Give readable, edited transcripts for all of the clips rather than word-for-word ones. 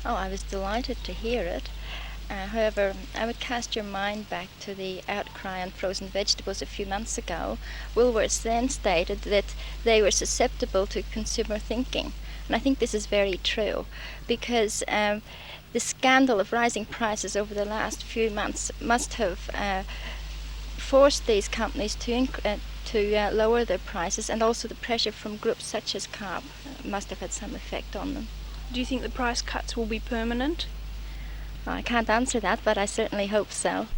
Oh, I was delighted to hear it. However, I would cast your mind back to the outcry on frozen vegetables a few months ago. Woolworths then stated that they were susceptible to consumer thinking. And I think this is very true because the scandal of rising prices over the last few months must have forced these companies to lower their prices, and also the pressure from groups such as CARP must have had some effect on them. Do you think the price cuts will be permanent? I can't answer that, but I certainly hope so.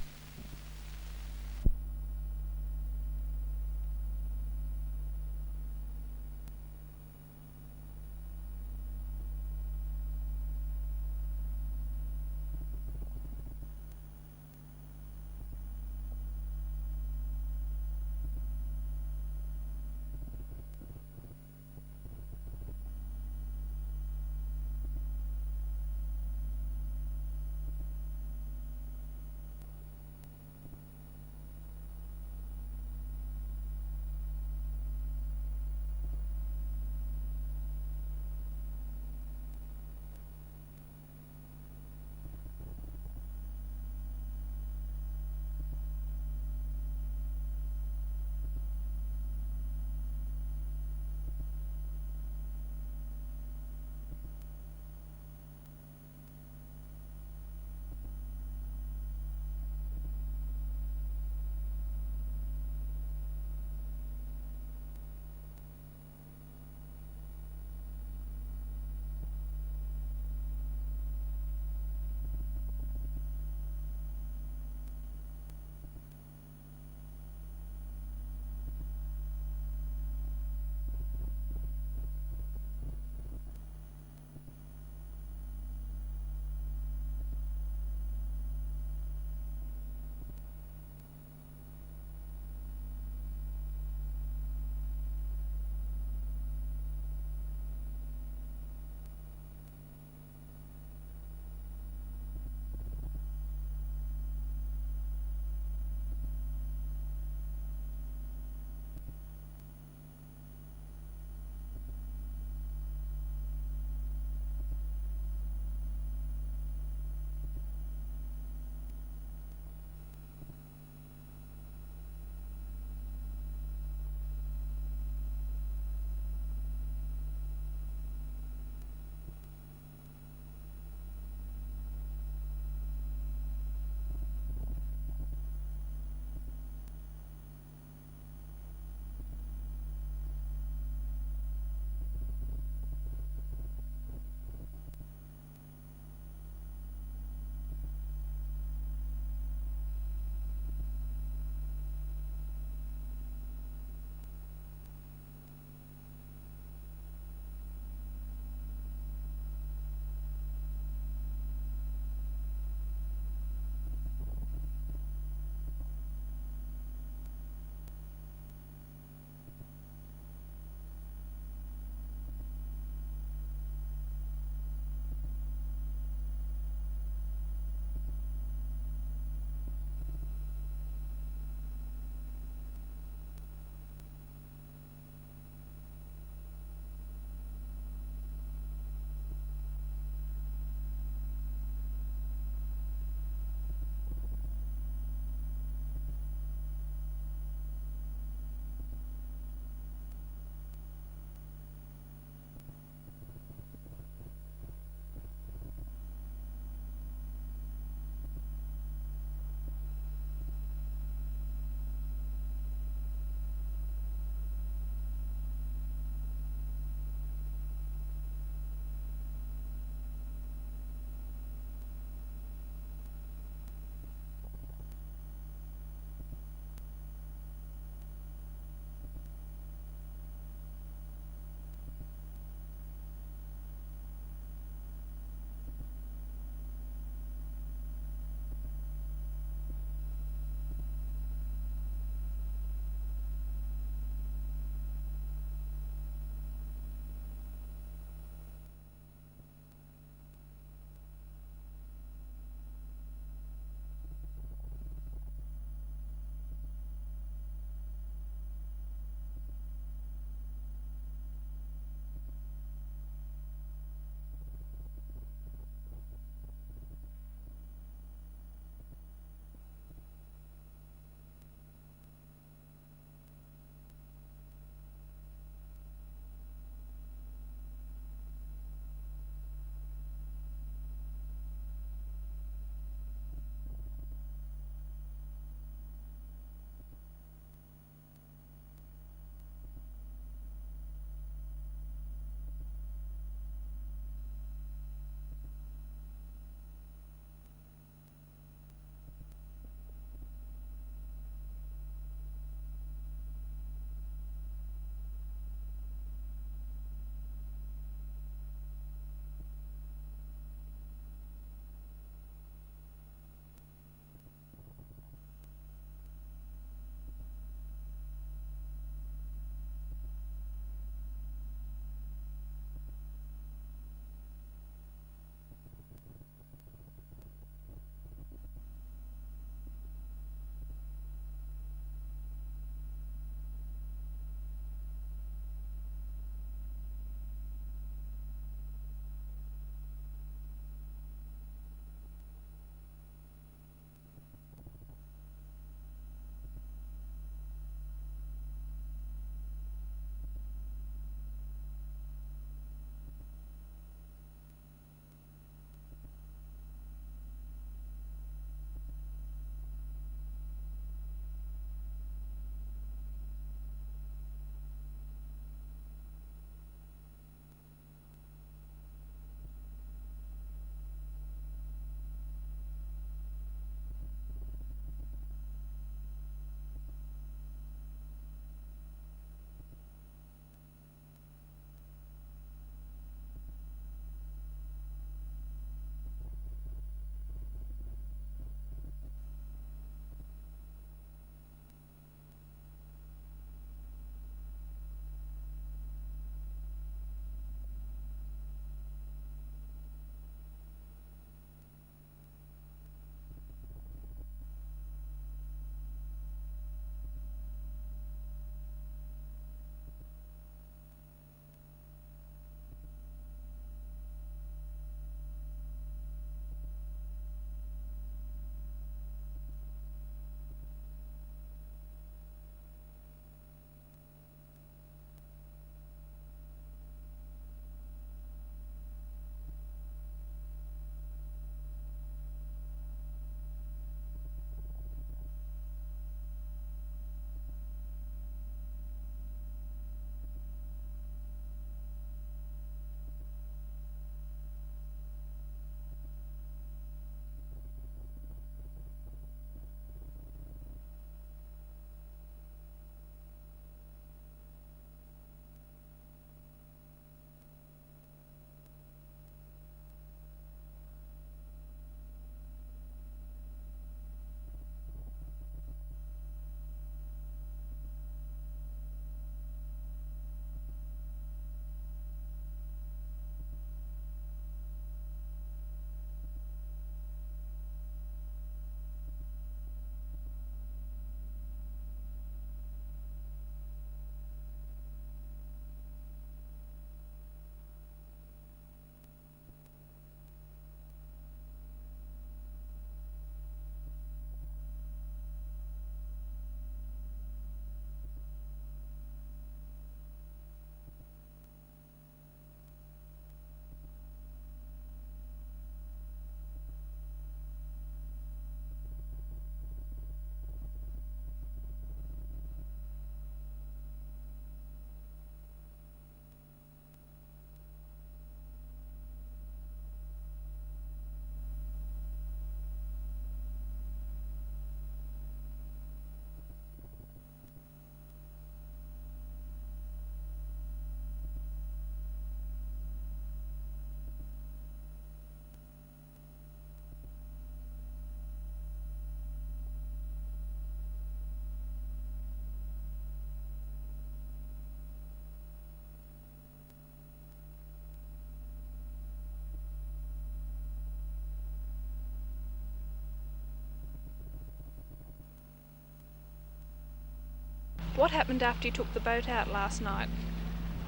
What happened after you took the boat out last night?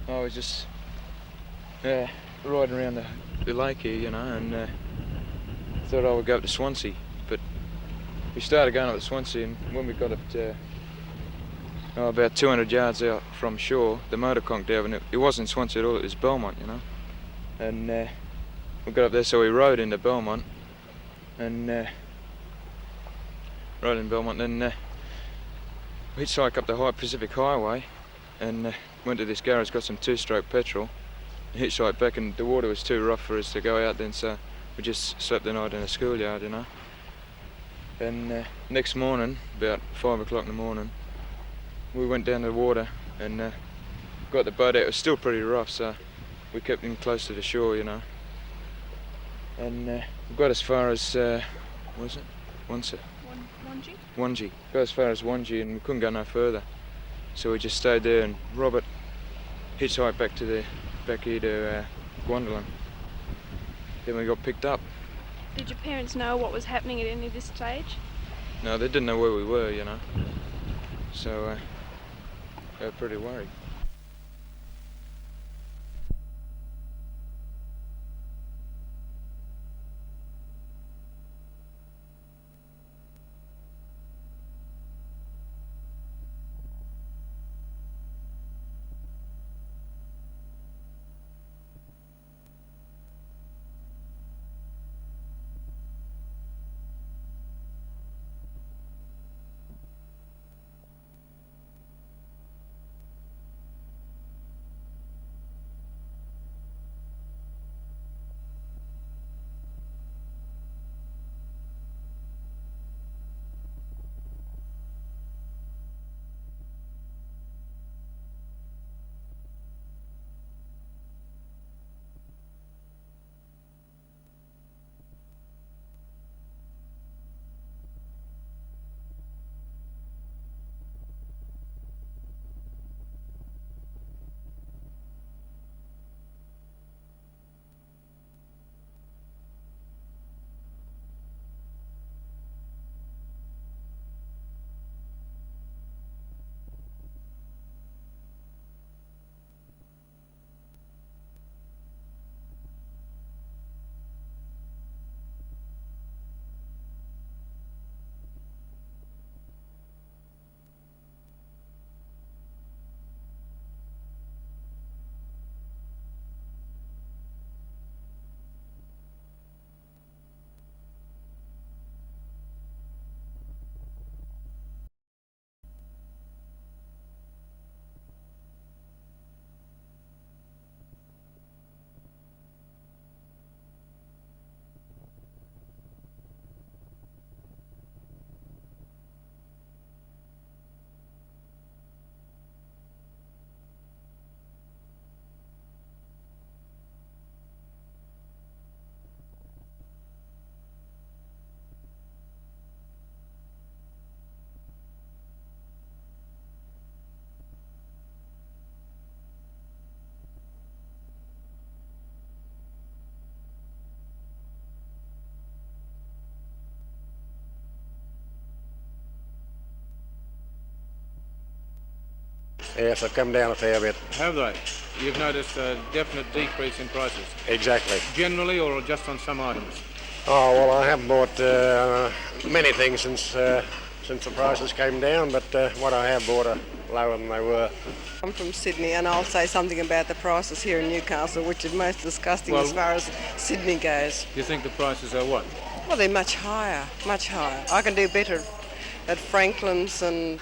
I was just riding around the lake here, you know, and thought I would go up to Swansea. But we started going up to Swansea, and when we got up to about 200 yards out from shore, the motor conked out, and it wasn't Swansea at all, it was Belmont, you know. And we got up there, so we rode into Belmont, and then we hitchhiked up the Pacific Highway, and went to this garage, got some two-stroke petrol, and hitchhiked back, and the water was too rough for us to go out then, so we just slept the night in a schoolyard, you know. And next morning, about 5 o'clock in the morning, we went down to the water and got the boat out. It was still pretty rough, so we kept in close to the shore, you know. And we got as far as, what was it? Wanji? Wanji. Got as far as Wanji, and we couldn't go no further. So we just stayed there, and Robert hitchhiked back here to Gwendolyn. Then we got picked up. Did your parents know what was happening at any of this stage? No, they didn't know where we were, you know. So they were pretty worried. Yes, they've come down a fair bit. Have they? You've noticed a definite decrease in prices? Exactly. Generally, or just on some items? Oh, well, I haven't bought many things since the prices came down, but what I have bought are lower than they were. I'm from Sydney, and I'll say something about the prices here in Newcastle, which is most disgusting as far as Sydney goes. You think the prices are what? Well, they're much higher, much higher. I can do better at Franklin's and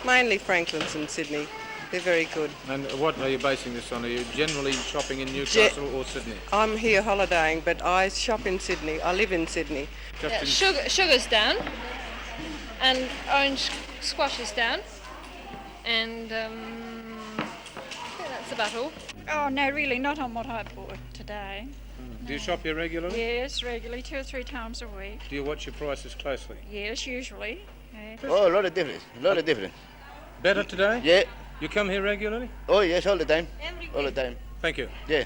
mainly Franklin's in Sydney. They're very good. And what are you basing this on? Are you generally shopping in Newcastle or Sydney? I'm here holidaying, but I shop in Sydney. I live in Sydney. Sugar's down, and orange squash is down, and I think that's about all. Oh, no, really, not on what I bought today. Do you shop here regularly? Yes, regularly, 2 or 3 times a week. Do you watch your prices closely? Yes, usually. Yeah. Oh, a lot of difference, Better today? Yeah. You come here regularly? Oh, yes, all the time. All the time. Thank you. Yeah.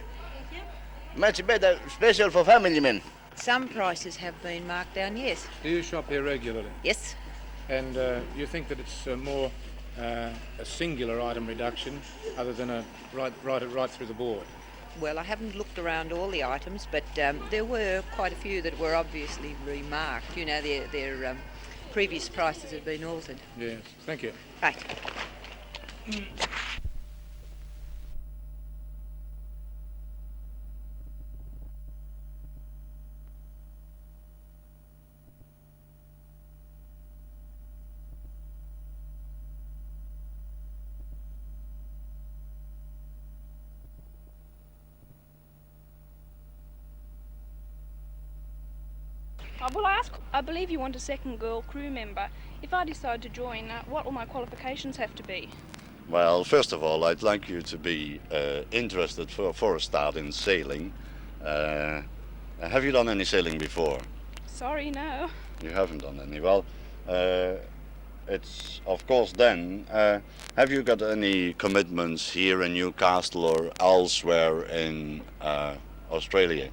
Much better, special for family men. Some prices have been marked down, yes. Do you shop here regularly? Yes. And you think that it's more a singular item reduction other than a right through the board? Well, I haven't looked around all the items, but there were quite a few that were obviously remarked. You know, their previous prices had been altered. Yes, thank you. Right. I believe you want a second girl crew member. If I decide to join, what will my qualifications have to be? Well, first of all, I'd like you to be interested for a start in sailing. Have you done any sailing before? Sorry, no. You haven't done any. Well, it's of course then. Have you got any commitments here in Newcastle or elsewhere in Australia?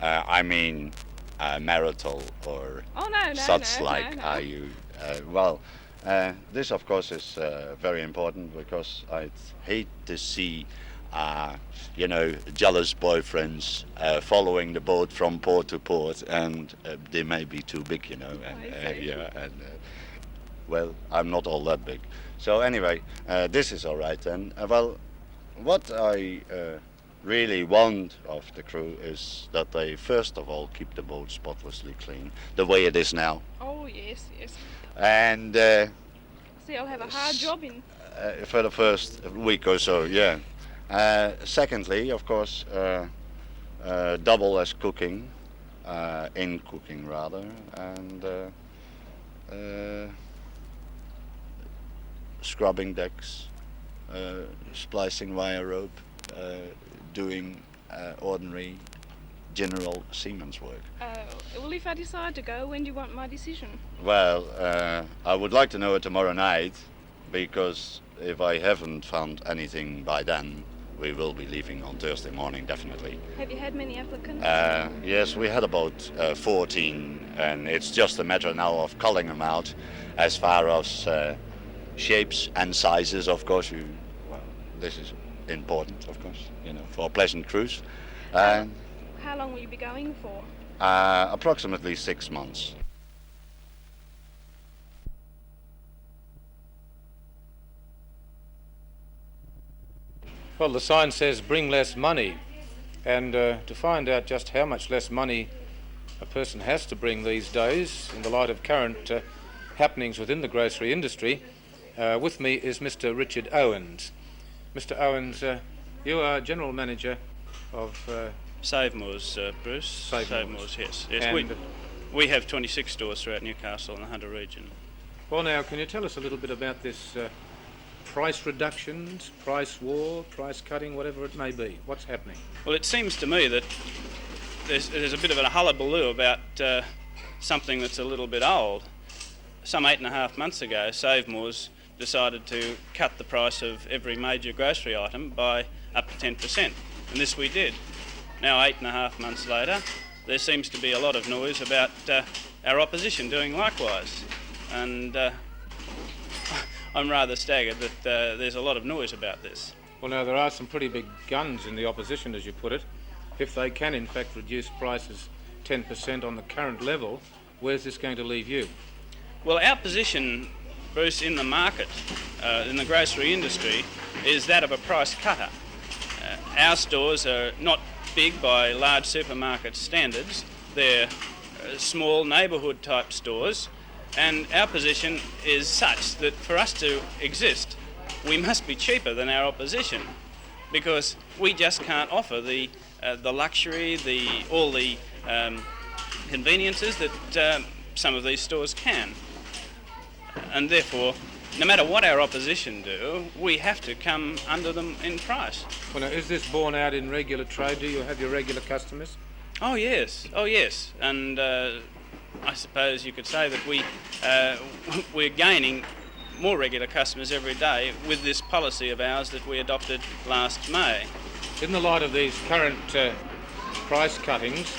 I mean, marital or such like. No. Are you? This of course is very important because I'd hate to see, jealous boyfriends following the boat from port to port, and they may be too big, well, I'm not all that big. So anyway, this is all right then. What I really want of the crew is that they first of all keep the boat spotlessly clean, the way it is now. Oh, yes. And See, I'll have a hard job in. for the first week or so, yeah. Secondly, of course, double as cooking, in cooking rather, and scrubbing decks, splicing wire rope, doing ordinary general seaman's work. Well, if I decide to go, when do you want my decision? Well, I would like to know it tomorrow night, because if I haven't found anything by then, we will be leaving on Thursday morning, definitely. Have you had many applicants? Yes, we had about 14, and it's just a matter now of culling them out. As far as shapes and sizes, of course, this is important, of course, for a pleasant cruise. How long will you be going for? Approximately 6 months. Well, the sign says bring less money, and to find out just how much less money a person has to bring these days in the light of current happenings within the grocery industry, with me is Mr. Richard Owens. Mr. Owens, you are General Manager of Savemores, Bruce. Savemores, yes. And we have 26 stores throughout Newcastle and the Hunter region. Well, now, can you tell us a little bit about this price reductions, price war, price cutting, whatever it may be? What's happening? Well, it seems to me that there's a bit of a hullabaloo about something that's a little bit old. Some 8.5 months ago, Savemores decided to cut the price of every major grocery item by up to 10%, and this we did. Now, 8.5 months later, there seems to be a lot of noise about our opposition doing likewise, and I'm rather staggered that there's a lot of noise about this. Well, now, there are some pretty big guns in the opposition, as you put it. If they can, in fact, reduce prices 10% on the current level, where's this going to leave you? Well, our position, Bruce, in the market, in the grocery industry, is that of a price cutter. Our stores are not big by large supermarket standards. They're small neighbourhood type stores, and our position is such that for us to exist, we must be cheaper than our opposition, because we just can't offer the luxury, all the conveniences that some of these stores can. And therefore, no matter what our opposition do, we have to come under them in price. Well, now, is this borne out in regular trade? Do you have your regular customers? Oh yes, and I suppose you could say that we're gaining more regular customers every day with this policy of ours that we adopted last May. In the light of these current price cuttings,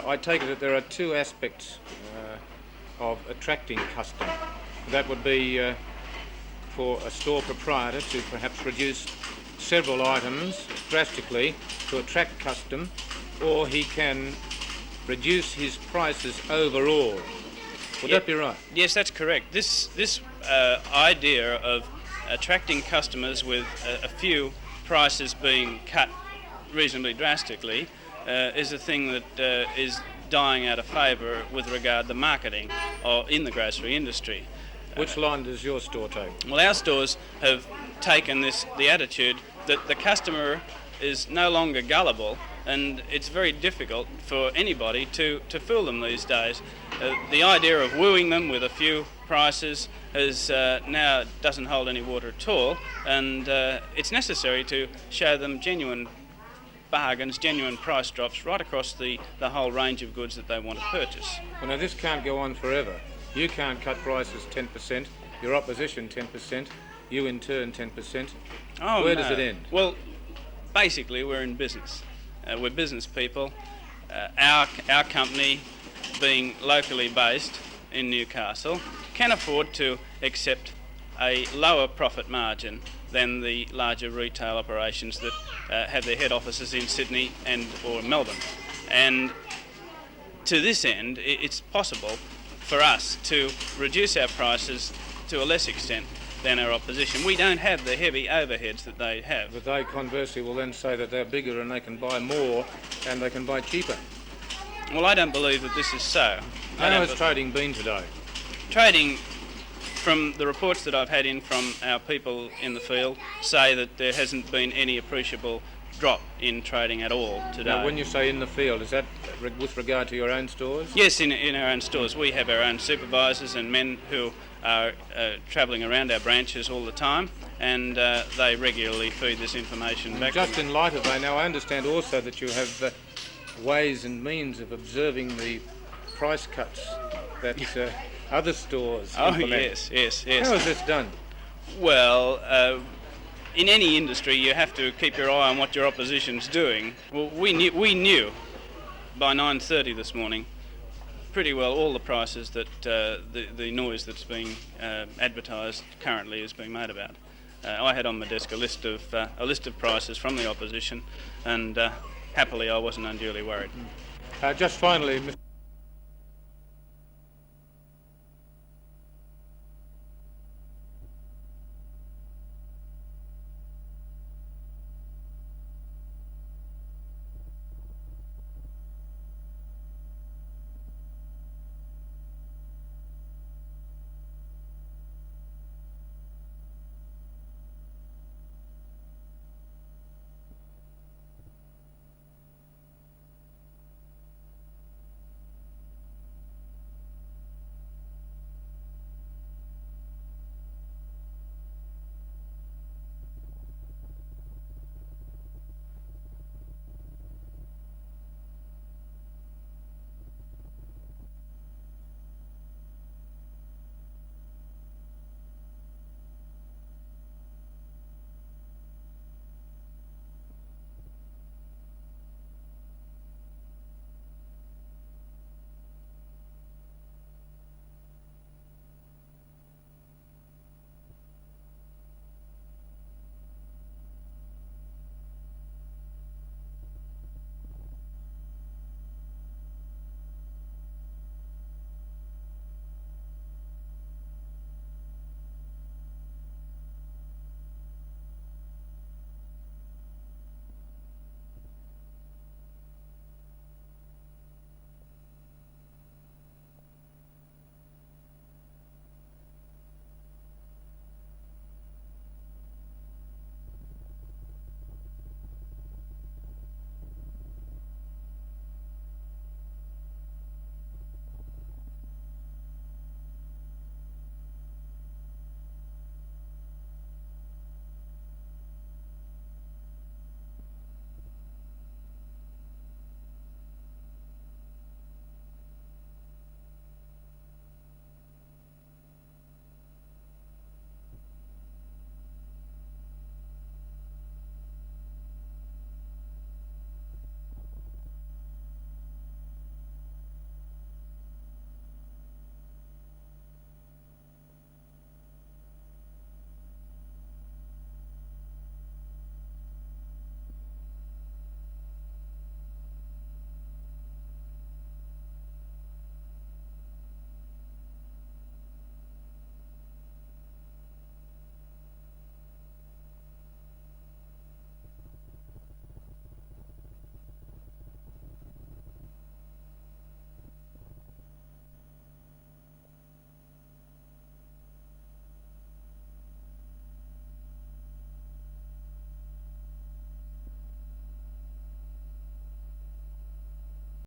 I take it that there are two aspects of attracting custom. That would be for a store proprietor to perhaps reduce several items drastically to attract custom, or he can reduce his prices overall. Would that be right? Yes, that's correct. This idea of attracting customers with a few prices being cut reasonably drastically is a thing that is dying out of favour with regard to marketing in the grocery industry. Which line does your store take? Well, our stores have taken the attitude that the customer is no longer gullible, and it's very difficult for anybody to fool them these days. The idea of wooing them with a few prices now doesn't hold any water at all, and it's necessary to show them genuine bargains, genuine price drops right across the whole range of goods that they want to purchase. Well, now this can't go on forever. You can't cut prices 10%, your opposition 10%, you in turn 10%. Oh, Where no. does it end? Well, basically we're in business. We're business people. Our company, being locally based in Newcastle, can afford to accept a lower profit margin than the larger retail operations that have their head offices in Sydney and or Melbourne. And to this end, it's possible for us to reduce our prices to a less extent than our opposition. We don't have the heavy overheads that they have. But they conversely will then say that they're bigger and they can buy more and they can buy cheaper. Well, I don't believe that this is so. How has trading been today? Trading, from the reports that I've had in from our people in the field, say that there hasn't been any appreciable drop in trading at all today. Now, when you say in the field, is that with regard to your own stores? Yes, in our own stores. We have our own supervisors and men who are travelling around our branches all the time, and they regularly feed this information back Just to me. in light of that, now I understand also that you have ways and means of observing the price cuts that other stores implement. Yes. How is this done? Well, in any industry, you have to keep your eye on what your opposition's doing. Well, we knew by 9:30 this morning pretty well all the prices that the noise that's being advertised currently is being made about. I had on my desk a list of prices from the opposition, and happily I wasn't unduly worried. Just finally, Mr.